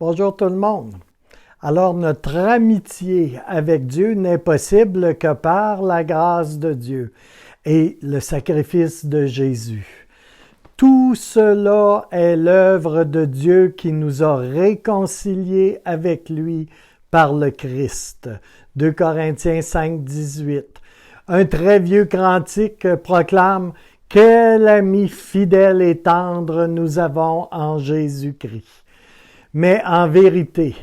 Bonjour tout le monde. Alors notre amitié avec Dieu n'est possible que par la grâce de Dieu et le sacrifice de Jésus. Tout cela est l'œuvre de Dieu qui nous a réconciliés avec lui par le Christ. 2 Corinthiens 5, 18. Un très vieux cantique proclame « Quel ami fidèle et tendre nous avons en Jésus-Christ ». Mais en vérité,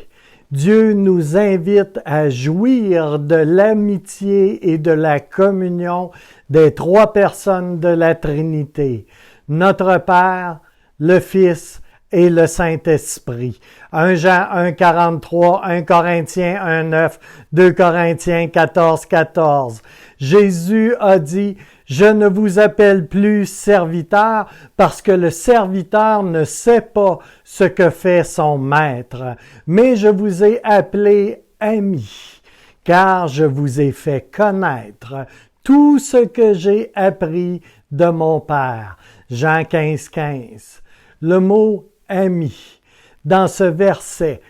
Dieu nous invite à jouir de l'amitié et de la communion des trois personnes de la Trinité, notre Père, le Fils et le Saint-Esprit. 1 Jean 1, 43, 1 Corinthiens 1, 9, 2 Corinthiens 14, 14. Jésus a dit « Je ne vous appelle plus serviteur parce que le serviteur ne sait pas ce que fait son maître, mais je vous ai appelé ami, car je vous ai fait connaître tout ce que j'ai appris de mon Père. » Jean 15, 15. Le mot « ami » dans ce verset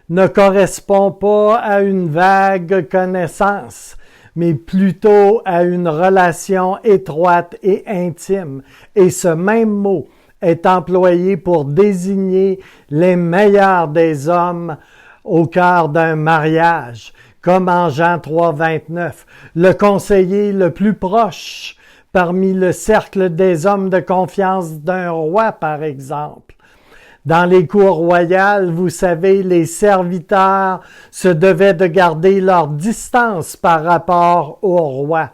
ne correspond pas à une vague connaissance, mais plutôt à une relation étroite et intime. Et ce même mot est employé pour désigner les meilleurs des hommes au cœur d'un mariage, comme en Jean 3, 29, le conseiller le plus proche parmi le cercle des hommes de confiance d'un roi, par exemple. Dans les cours royales, vous savez, les serviteurs se devaient de garder leur distance par rapport au roi.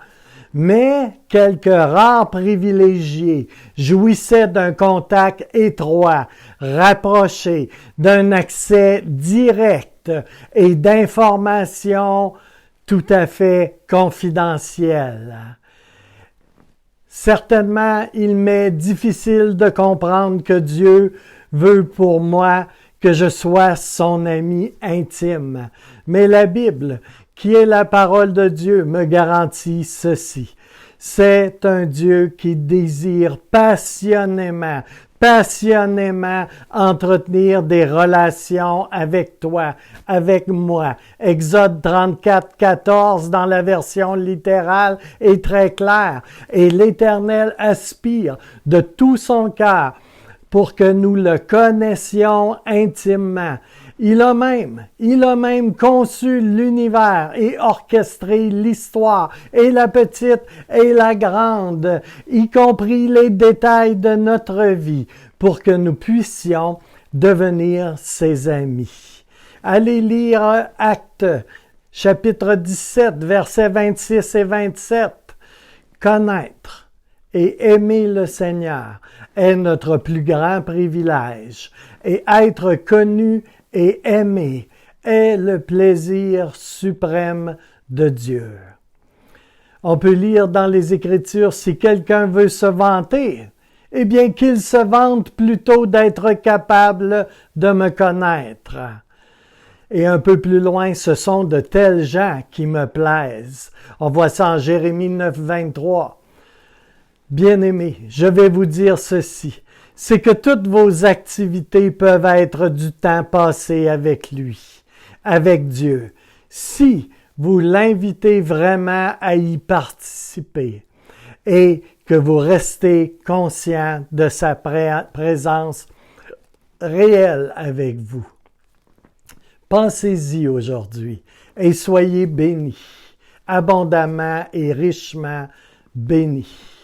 Mais quelques rares privilégiés jouissaient d'un contact étroit, rapproché, d'un accès direct et d'informations tout à fait confidentielles. Certainement, il m'est difficile de comprendre que Dieu veut pour moi que je sois son ami intime. Mais la Bible, qui est la parole de Dieu, me garantit ceci. C'est un Dieu qui désire passionnément entretenir des relations avec toi, avec moi. Exode 34, 14 dans la version littérale est très clair. Et l'Éternel aspire de tout son cœur pour que nous le connaissions intimement. Il a même conçu l'univers et orchestré l'histoire, et la petite et la grande, y compris les détails de notre vie, pour que nous puissions devenir ses amis. Allez lire Actes, chapitre 17, versets 26 et 27. Connaître et aimer le Seigneur est notre plus grand privilège, et être connu et aimer est le plaisir suprême de Dieu. On peut lire dans les Écritures, si quelqu'un veut se vanter, eh bien qu'il se vante plutôt d'être capable de me connaître. Et un peu plus loin, ce sont de tels gens qui me plaisent. On voit ça en Jérémie 9, 23. Bien-aimés, je vais vous dire ceci, c'est que toutes vos activités peuvent être du temps passé avec lui, avec Dieu, si vous l'invitez vraiment à y participer et que vous restez conscient de sa présence réelle avec vous. Pensez-y aujourd'hui et soyez bénis, abondamment et richement bénis.